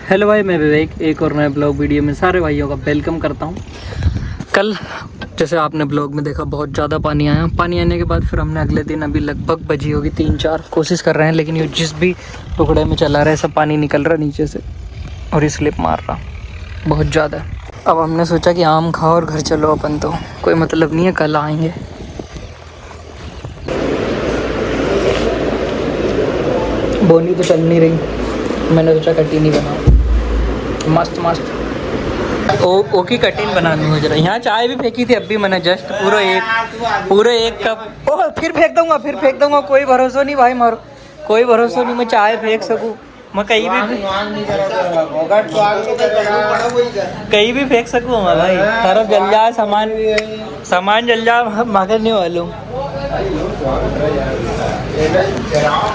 Hello भाई, मैं विवेक एक और नए ब्लॉग वीडियो में सारे भाइयों का वेलकम करता हूँ। कल जैसे आपने ब्लॉग में देखा बहुत ज़्यादा पानी आया। पानी आने के बाद फिर हमने अगले दिन अभी लगभग बजी होगी 3-4 कोशिश कर रहे हैं, लेकिन ये जिस भी टुकड़े में चला रहा है सब पानी निकल रहा नीचे से और ये स्लिप मार रहा बहुत ज़्यादा। अब हमने सोचा कि आम खाओ और घर चलो अपन, तो कोई मतलब नहीं है, कल आएँगे। बोनी तो चल नहीं रही, मैंने सोचा कटी नहीं बनाऊँ। मस्त ओ की कटिंग बनानी हो जरा। यहाँ चाय भी फेंकी थी अभी मैंने, जस्ट पूरे एक कप। ओह फिर फेंक दूंगा, कोई भरोसा नहीं भाई, मारो कोई भरोसा नहीं मैं चाय फेंक सकूँ। मैं कहीं भी फेंक सकूँ मैं भाई, तरफ जल जाए सामान जल जाए मगर नहीं मालूम।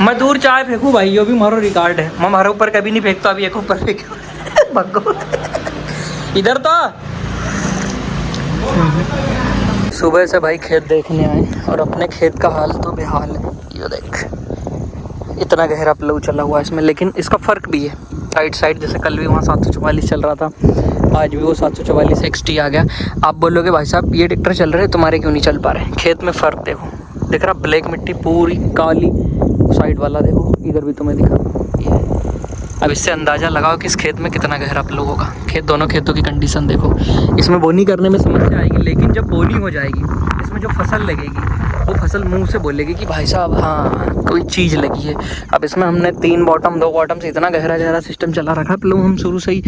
मैं दूर चाय फेंकूँ भाई, ये भी मारो रिकॉर्ड है। मैं हमारे ऊपर कभी नहीं फेंकता, अभी एक ऊपर फेंक भगो इधर तो। सुबह से भाई खेत देखने आए और अपने खेत का हाल तो बेहाल है। ये देख इतना गहरा प्लव चला हुआ है इसमें, लेकिन इसका फ़र्क भी है साइड जैसे कल भी वहाँ 744 चल रहा था, आज भी वो 744 XT आ गया। आप बोलोगे भाई साहब ये ट्रैक्टर चल रहे हैं तुम्हारे क्यों नहीं चल पा रहे। खेत में फ़र्क देखो, दिख रहा ब्लैक मिट्टी पूरी काली, साइड वाला देखो इधर भी तुम्हें दिखा। ये अब इससे अंदाज़ा लगाओ कि इस खेत में कितना गहरा प्लव होगा। दोनों खेतों की कंडीशन देखो। इसमें बोनी करने में समस्या आएगी, लेकिन जब बोनी हो जाएगी इसमें जो फसल लगेगी वो फसल मुंह से बोलेगी कि भाई साहब हाँ कोई चीज़ लगी है। अब इसमें हमने 3 बॉटम 2 बॉटम से इतना गहरा सिस्टम चला रखा है। प्लव हम शुरू से ही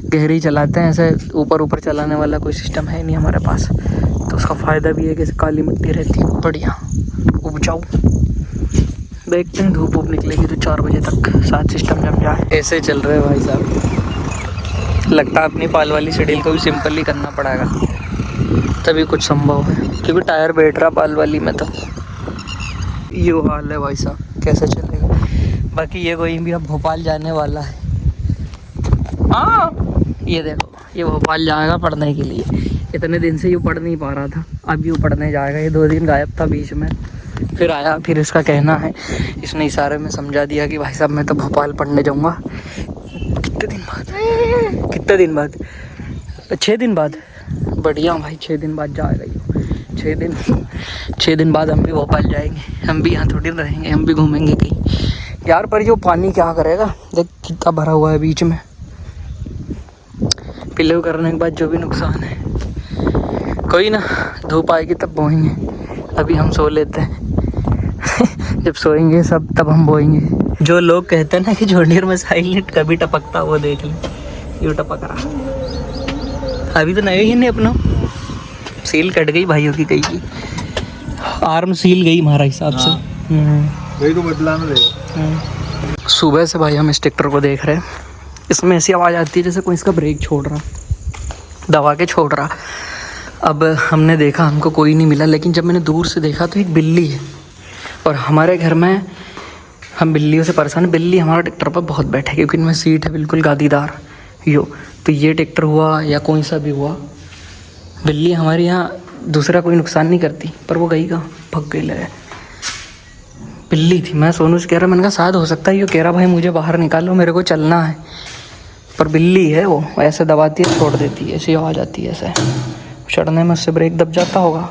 गहरे ही चलाते हैं, ऐसे ऊपर चलाने वाला कोई सिस्टम है नहीं हमारे पास। तो उसका फ़ायदा भी है कि काली मिट्टी रहती है बढ़िया उपजाऊ। देखते हैं धूप निकलेगी तो 4 बजे तक साथ सिस्टम जम जाए। ऐसे चल रहे हैं भाई साहब, लगता है अपनी पाल वाली शेड्यूल को भी सिंपल ही करना पड़ेगा तभी कुछ संभव है, क्योंकि टायर बैठ रहा पाल वाली में तो ये हाल है भाई साहब, कैसे चलेगा। बाकी ये कोई भी अब भोपाल जाने वाला है। हाँ ये देखो ये भोपाल जाएगा पढ़ने के लिए। इतने दिन से ये पढ़ नहीं पा रहा था, अब ये पढ़ने जाएगा। ये 2 दिन गायब था, बीच में फिर आया। फिर इसका कहना है, इसने इशारे में समझा दिया कि भाई साहब मैं तो भोपाल पढ़ने जाऊंगा। कितने दिन बाद 6 दिन बाद। बढ़िया भाई 6 दिन बाद जाएगा ये। 6 दिन बाद हम भी भोपाल जाएंगे। हम भी यहाँ थोड़ी रहेंगे, हम भी घूमेंगे कहीं यार। पर ये पानी क्या करेगा, देख कितना भरा हुआ है बीच में। पिलव करने के बाद जो भी नुकसान है, कोई ना, धूप आएगी तब बोएंगे। अभी हम सो लेते हैं जब सोएंगे सब तब हम बोएंगे। जो लोग कहते हैं ना कि जॉन्डियर में साइलेंट कभी टपकता, वो देख ले ये टपक रहा। अभी तो नए ही नहीं, अपना सील कट गई भाइयों की, कहीं की आर्म सील गई हमारा हिसाब से। वही तो बदलाना रहेगा। सुबह से भाई हम इस ट्रैक्टर को देख रहे हैं, इसमें ऐसी आवाज़ आती है जैसे कोई इसका ब्रेक छोड़ रहा, दबा के छोड़ रहा। अब हमने देखा, हमको कोई नहीं मिला, लेकिन जब मैंने दूर से देखा तो एक बिल्ली है। और हमारे घर में हम बिल्लियों से परेशान। बिल्ली हमारा ट्रैक्टर पर बहुत बैठे, क्योंकि इनमें सीट है बिल्कुल गादीदार। तो ये ट्रैक्टर हुआ या कोई सा भी हुआ, बिल्ली हमारे यहाँ दूसरा कोई नुकसान नहीं करती। पर वो गई कहाँ, भग गई लगे। बिल्ली थी। मैं सोनू से कह रहा, मैंने कहा शायद हो सकता है ये कह रहा भाई मुझे बाहर निकालो मेरे को चलना है। पर बिल्ली है, वो ऐसे दबाती है छोड़ देती है, ऐसी आवाज़ आती है। ऐसे चढ़ने में उससे ब्रेक दब जाता होगा।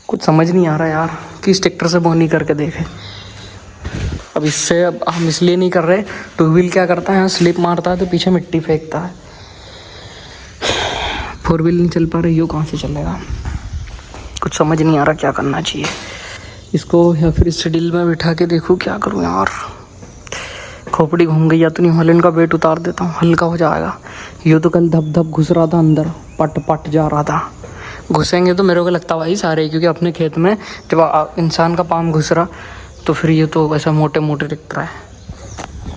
कुछ समझ नहीं आ रहा यार कि इस ट्रैक्टर से बोनी करके देखे। अब इससे अब हम इसलिए नहीं कर रहे, 2 व्हील क्या करता है, यहाँ स्लिप मारता है तो पीछे मिट्टी फेंकता है। 4 व्हील नहीं चल पा रही, यो कहाँ से चलेगा। कुछ समझ नहीं आ रहा क्या करना चाहिए इसको, या फिर इस शेड्यूल में बिठा के देखूँ क्या करूँ यार। खोपड़ी घूम गई, या तो नहीं हॉलैंड का वेट उतार देता हूँ, हल्का हो जाएगा। ये तो कल धप घुस रहा था अंदर, पट जा रहा था। घुसेंगे तो मेरे को लगता भाई सारे, क्योंकि अपने खेत में जब इंसान का पाम घुस रहा तो फिर ये तो वैसा मोटे ट्रैक्टर है।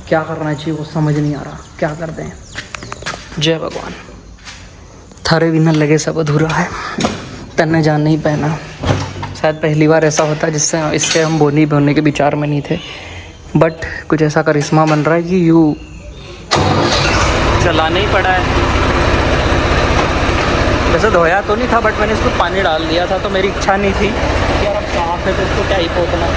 क्या करना चाहिए वो समझ नहीं आ रहा, क्या कर दें। जय भगवान। थारे बिना लगे सब अधूरा है, तन्ने जान नहीं पहना। शायद पहली बार ऐसा होता है जिससे इससे हम बोने के विचार में नहीं थे, बट कुछ ऐसा करिश्मा बन रहा है कि यूँ चलाना ही पड़ा है। वैसे धोया तो नहीं था, बट मैंने इसको पानी डाल दिया था, तो मेरी इच्छा नहीं थी कि यार अब साफ है तो इसको क्या ही पोतना।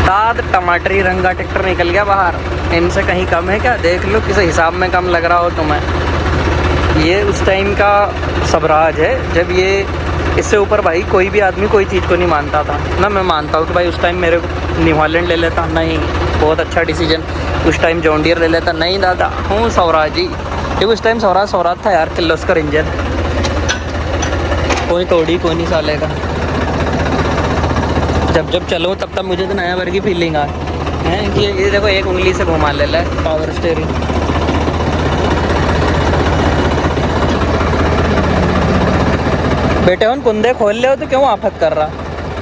उस्ताद टमाटरी रंग का ट्रैक्टर निकल गया बाहर। इनसे कहीं कम है क्या? देख लो किस हिसाब में कम लग रहा हो तुम्हें। ये उस टाइम का सबराज है जब ये, इससे ऊपर भाई कोई भी आदमी कोई चीज़ को नहीं मानता था ना। मैं मानता हूँ कि भाई उस टाइम मेरे को न्यू हॉलैंड ले लेता, नहीं बहुत अच्छा डिसीजन। उस टाइम जॉन डियर ले लेता, नहीं दादा हूँ स्वराज ही, क्योंकि उस टाइम स्वराज था यार। किर्लोस्कर इंजन, कोई तोड़ी कोई नहीं साले का। जब चलो तब मुझे तो नया वर्ग की फीलिंग आ है कि ये देखो एक उंगली से घुमा ले ला है पावर स्टीयरिंग। बेटे उन कुंदे खोल ले हो तो क्यों आफत कर रहा?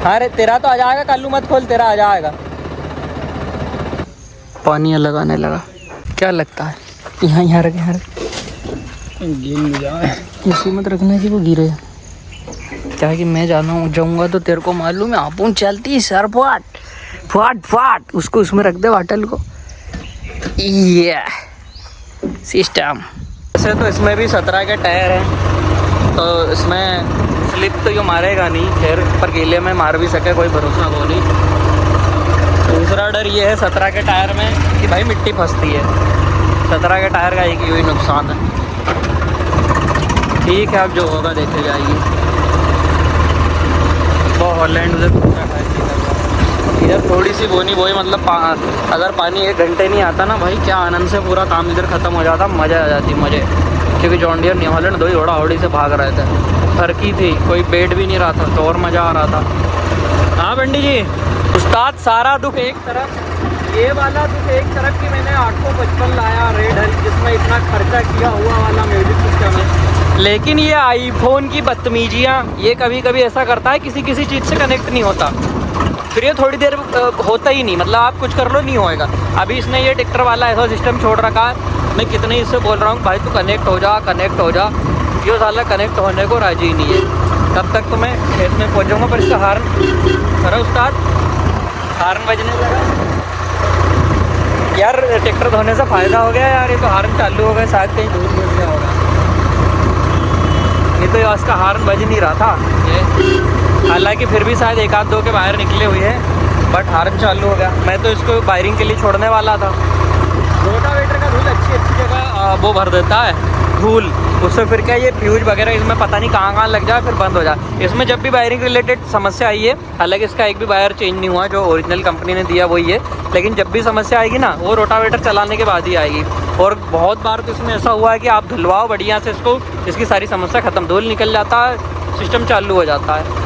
हाँ रे तेरा तो आ जाएगा, कालू मत खोल, तेरा आ जाएगा। पानी अलग आने लगा, क्या लगता है? यहाँ रख, यहाँ रख, गिर जाए। इसी मत रखना कि वो गिरे। क्या है कि मैं जाऊँगा तो तेरे को मालूम है आपून चलती सर फाट उसको उसमें रख दे वाटल को। ये सिस्टम। वैसे तो इसमें भी 17 के टायर हैं, तो इसमें स्लिप तो यूँ मारेगा नहीं, खैर पर गीले में मार भी सके कोई भरोसा वो नहीं। दूसरा डर ये है 17 के टायर में कि भाई मिट्टी फंसती है। 17 के टायर का एक ही नुकसान है। ठीक है अब जो होगा देखे जाएगी। वो हॉलैंड उधर इधर थोड़ी सी बोनी बोई, मतलब अगर पानी 1 घंटे नहीं आता ना भाई, क्या आनंद से पूरा काम इधर ख़त्म हो जाता, मज़ा आ जाती मुझे। क्योंकि जॉन डियर न्यू हॉलैंड 2 ही होड़ी से भाग रहे थे, फर्की थी, कोई बेड भी नहीं रहा था, तो और मज़ा आ रहा था। हाँ बंडी जी, उस्ताद सारा दुख एक तरफ, ये वाला दुख एक तरफ कि मैंने 855 लाया रेड हिल, जिसमें इतना खर्चा किया हुआ वाला म्यूजिक सिस्टम है। लेकिन ये आईफोन की बदतमीजियाँ, ये कभी कभी ऐसा करता है किसी चीज़ से कनेक्ट नहीं होता, फिर ये थोड़ी देर होता ही नहीं, मतलब आप कुछ कर लो नहीं होएगा। अभी इसने ये ट्रैक्टर वाला ऐसा सिस्टम छोड़ रखा है, मैं कितने इससे बोल रहा हूँ भाई तू कनेक्ट हो जा, ये साला कनेक्ट होने को राजी नहीं है। तब तक तो मैं खेत में पहुँचूँगा, पर इसका हार्न करा उस्ताद, हार्न बजने लगा यार। ट्रैक्टर धोने से फ़ायदा हो गया यार, ये तो हार्न चालू हो गया, शायद कहीं दूर मिल गया होगा, नहीं तो इसका हार्न बज नहीं रहा था ये। हालांकि फिर भी शायद 1-2 के बाहर निकले हुए हैं, बट हार्न चालू हो गया। मैं तो इसको वायरिंग के लिए छोड़ने वाला था। रोटावेटर का धूल अच्छी जगह वो भर देता है धूल, उससे फिर क्या ये फ्यूज वगैरह इसमें पता नहीं कहाँ लग जाए, फिर बंद हो जाए। इसमें जब भी वायरिंग रिलेटेड समस्या आई है, हालांकि इसका एक भी वायर चेंज नहीं हुआ, जो ओरिजिनल कंपनी ने दिया वही है, लेकिन जब भी समस्या आएगी ना वो रोटावेटर चलाने के बाद ही आएगी। और बहुत बार तो इसमें ऐसा हुआ है कि आप धुलवाओ बढ़िया से इसको, इसकी सारी समस्या ख़त्म, धूल निकल जाता है, सिस्टम चालू हो जाता है।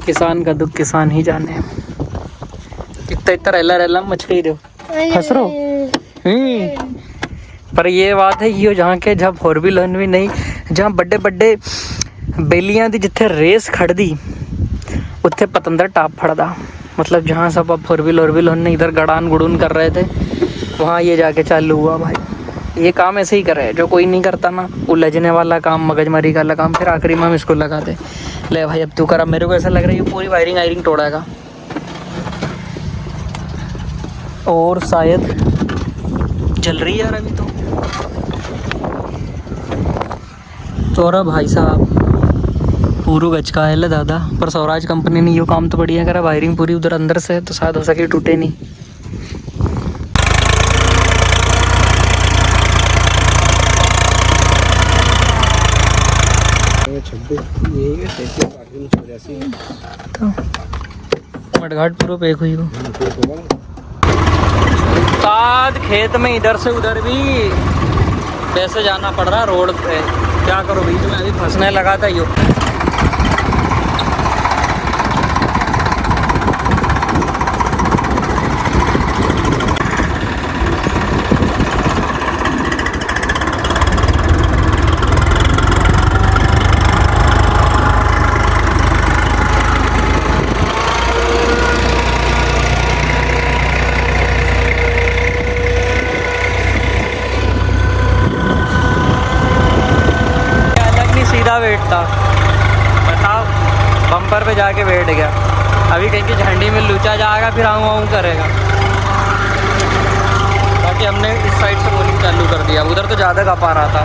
किसान का दुख किसान ही जाने। इतना रेला मच गई दो फंस रहो। पर ये बात है कि जहाँ के जहाँ 4 भी नहीं, जहाँ बड़े बेलियां दी जिथे रेस खड़दी उत्थे पतंदर टाप फड़दा। मतलब जहाँ सब अब 4 व्हील ने इधर गड़ान गुड़ून कर रहे थे, वहाँ ये जाके चालू हुआ भाई। ये काम ऐसे ही करे जो कोई नहीं करता ना, उलझने वाला काम, मगजमारी वाला काम, फिर आखिरी में हम इसको लगाते। ले भाई अब तू कर। अब मेरे को ऐसा लग रहा है ये पूरी वायरिंग तोड़ेगा और शायद जल रही है यार अभी तो रहा भाई साहब पूरा गच का है ले दादा। पर स्वराज कंपनी ने ये काम तो बढ़िया करा, वायरिंग पूरी उधर अंदर से है तो शायद हो सके टूटे नहीं। तो मटघाट पूरा पैक हुई हो साथ खेत में, इधर से उधर भी वैसे जाना पड़ रहा रोड पे। क्या करो बीच में अभी फंसने लगा था यो। वेट था बताओ, बम्पर पे जाके बैठ गया। अभी कहीं की झंडी में लूचा जाएगा फिर आऊँ आऊँ करेगा। बाकी हमने इस साइड से बोलिंग चालू कर दिया, उधर तो ज़्यादा कपा रहा था।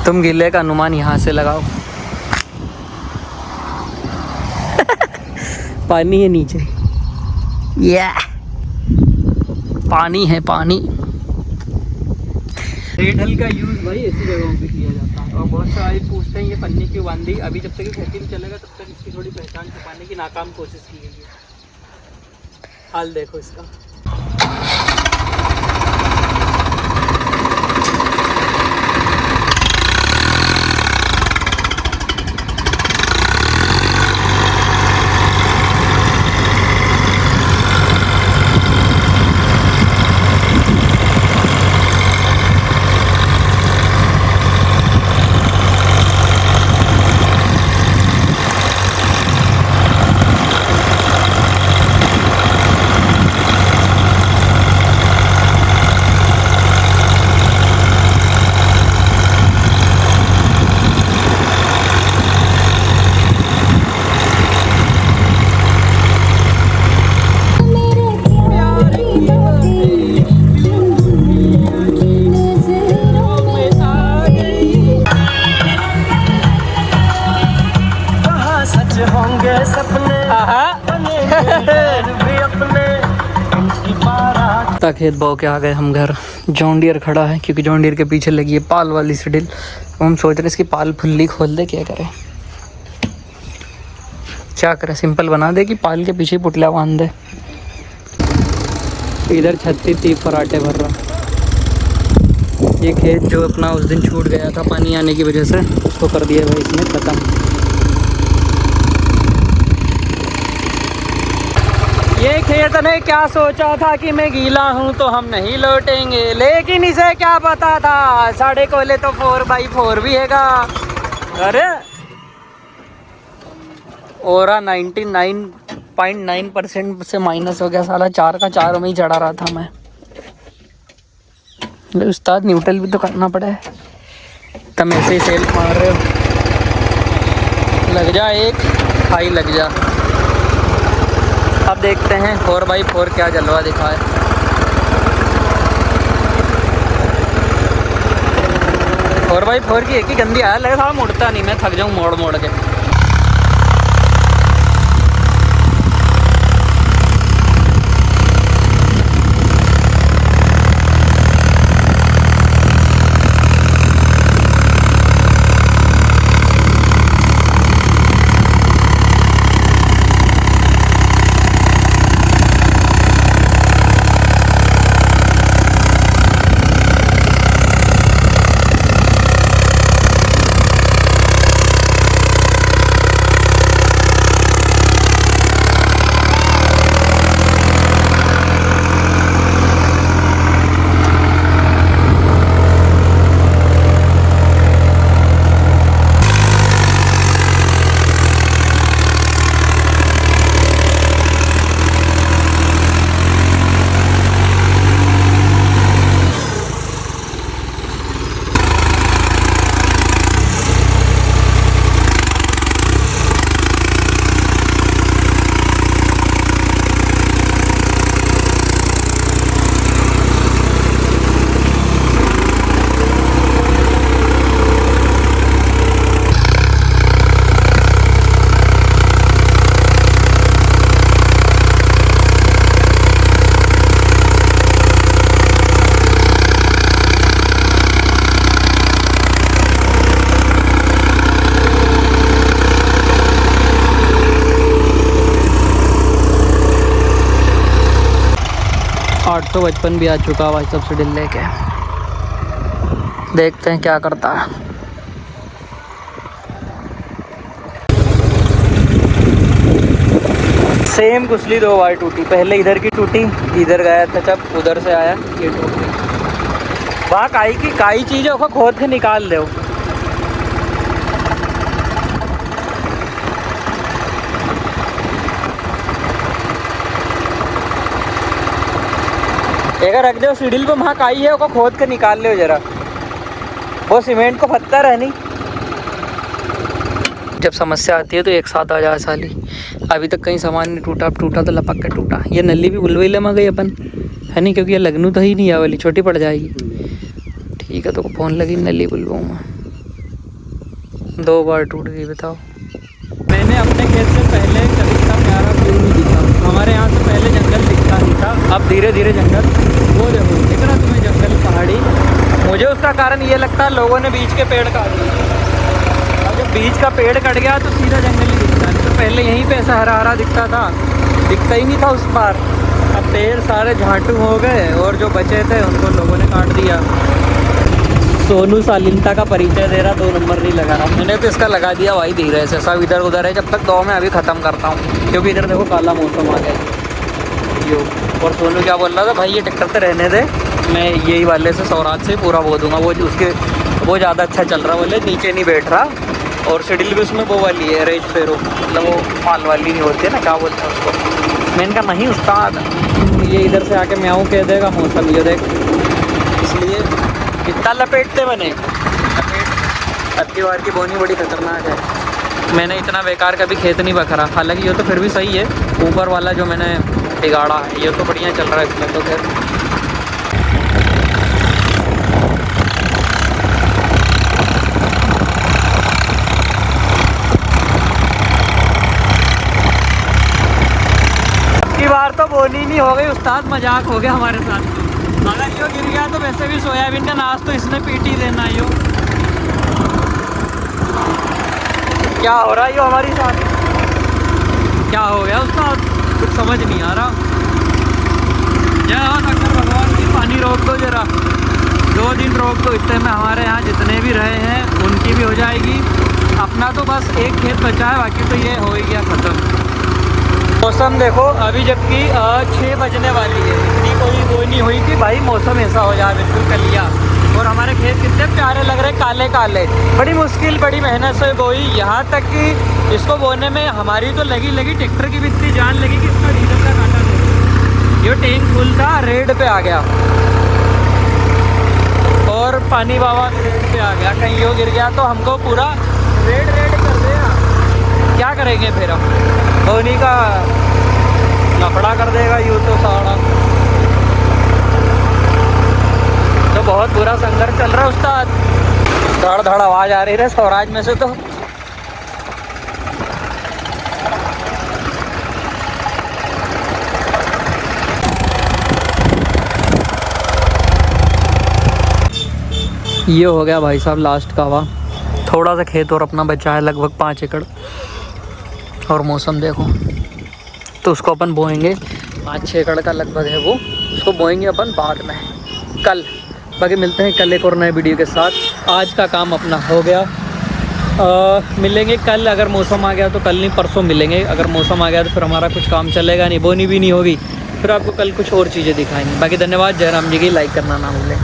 तुम गिले का अनुमान यहाँ से लगाओ। पानी है नीचे, पानी है पानी। रेडल का यूज़ भाई ऐसी जगहों पे किया जाता है और बहुत सारे पूछते हैं ये पन्नी क्यों बांधी। अभी जब तक ये खेती में चलेगा तब तक इसकी थोड़ी पहचान छुपाने की नाकाम कोशिश की गई है। हाल देखो इसका। खेत बो के आ गए हम घर। जॉन डियर खड़ा है क्योंकि जॉन डियर के पीछे लगी है पाल वाली सिडिल। हम सोच रहे इसकी पाल फुल्ली खोल दे, क्या करें क्या करें, सिंपल बना दे कि पाल के पीछे पुटला बांध दे। इधर छत्ती थी पराठे भर रहा। ये खेत जो अपना उस दिन छूट गया था पानी आने की वजह से, उसको कर दिया भाई इसने खत्म। ये खेत ने क्या सोचा था कि मैं गीला हूँ तो हम नहीं लौटेंगे, लेकिन इसे क्या पता था साढ़े कोले तो 4x4 भी हैगा। अरे ओरा 99.9% से माइनस हो गया साला। 4 का 4 में ही चढ़ा रहा था मैं। उस्ताद न्यूट्रल भी तो करना पड़ा है। तुम ऐसे ही सेल मार रहे हो, लग जा एक हाई लग जा। अब देखते हैं 4x4 क्या जलवा दिखाए। 4x4 की एक ही गंदी आया, लगे था मुड़ता नहीं, मैं थक जाऊँ मोड़ मोड़ के। 855 भी आ चुका भाई साहब से डिल लेके। देखते हैं क्या करता है। सेम कुसली 2 बार टूटी, पहले इधर की टूटी, इधर गया था जब उधर से आया ये टूटी। वहाँ काई चीज़ों को खोद के निकाल दो। एक रख दो सीढ़ी पे, वहाँ काई है वो खोद के निकाल लो जरा, वो सीमेंट को पत्थर है नहीं। जब समस्या आती है तो एक साथ आ जाए साली। अभी तक कहीं सामान नहीं टूटा, अब टूटा तो लपक के टूटा। ये नली भी बुलवेले में गई अपन है नहीं, क्योंकि ये लगनू तो ही नहीं है वाली, छोटी पड़ जाएगी। ठीक है तो फ़ोन लगी नली बुलवाऊँ मैं। 2 बार टूट गई बताओ। मैंने अपने खेत से पहले कभी इतना प्यारा व्यू नहीं दिखा। हमारे यहाँ से पहले जंगल दिखता नहीं था, अब धीरे धीरे जंगल, वो देखो दिख रहा तुम्हें जंगल पहाड़ी। मुझे उसका कारण ये लगता है लोगों ने बीच के पेड़ काट दिए। अब जब बीच का पेड़ कट गया तो सीधा जंगल ही दिखता है। तो पहले यहीं पे ऐसा हरा हरा दिखता था, दिखता ही नहीं था उस पार। अब पेड़ सारे झांटू हो गए और जो बचे थे उनको लोगों ने काट दिया। सोनू शालीनता का परिचय दे रहा, 2 नंबर नहीं लगा रहा। मैंने तो इसका लगा दिया भाई धीरे से, सब इधर उधर है। जब तक 2 में अभी ख़त्म करता हूँ, क्योंकि इधर देखो काला मौसम आ गया यो। और सोनू क्या बोल रहा था, भाई ये ट्रैक्टर तो रहने दे, मैं यही वाले से सौराज से पूरा बो दूँगा। वो ज़्यादा अच्छा चल रहा, बोले नीचे नहीं बैठ रहा। और शेड्यूल भी उसमें वो वाली है, रेज फेरो, मतलब वो माल वाली नहीं होती है ना, क्या बोलते हैं उसको। मैंने कहा नहीं उस्ताद, ये इधर से आके म्याऊँ कह देगा मौसम, ये देख। इसलिए कितना लपेटते बने अब की बार की बोनी बड़ी खतरनाक है। मैंने इतना बेकार कभी खेत नहीं बखरा, हालांकि ये तो फिर भी सही है। ऊपर वाला जो मैंने बिगाड़ा है ये तो बढ़िया चल रहा है इसमें तो खैर। अब की बार तो बोनी नहीं हो गई उस्ताद, मजाक हो गया हमारे साथ। अगर यो गिर गया तो वैसे भी सोयाबीन का नाश तो इसने पीटी देना। यो क्या हो रहा है यो हमारी साथ, क्या हो गया उसका कुछ समझ नहीं आ रहा। जय हो डॉक्टर भगवान की, पानी रोक दो जरा, 2 दिन रोक दो। इतने में हमारे यहाँ जितने भी रहे हैं उनकी भी हो जाएगी। अपना तो बस एक खेत बचा है, बाकी तो ये हो ही गया ख़त्म। मौसम देखो अभी जबकि 6 बजने वाली है, इतनी कोई वो नहीं हुई कि भाई मौसम ऐसा हो जाए बिल्कुल कलिया। और हमारे खेत कितने प्यारे लग रहे, काले काले। बड़ी मुश्किल बड़ी मेहनत से बोई, यहाँ तक कि इसको बोने में हमारी तो लगी ट्रैक्टर की भी इतनी जान लगी कि इसका डीजल का काटा नहीं। ये टैंक फुल था, रेड पे आ गया और पानी बाबा रेड पे आ गया। कहीं यो गिर गया तो हमको पूरा रेड कर देगा। क्या करेंगे फिर हम, बोनी का लफड़ा कर देगा यूँ तो साड़ा। तो बहुत बुरा संघर्ष चल रहा है उस्ताद। धड़ धड़ आवाज़ आ रही है स्वराज में से। तो ये हो गया भाई साहब लास्ट का हवा। थोड़ा सा खेत और अपना बचा है, लगभग 5 एकड़। और मौसम देखो, तो उसको अपन बोएंगे। 5-6 एकड़ का लगभग है वो, उसको बोएंगे अपन बाद में कल। बाकी मिलते हैं कल एक और नए वीडियो के साथ। आज का काम अपना हो गया। मिलेंगे कल, अगर मौसम आ गया तो कल नहीं परसों मिलेंगे। अगर मौसम आ गया तो फिर हमारा कुछ काम चलेगा नहीं, बोनी भी नहीं होगी, फिर आपको कल कुछ और चीज़ें दिखाएंगे। बाकी धन्यवाद। जयराम जी की लाइक करना ना भूलें।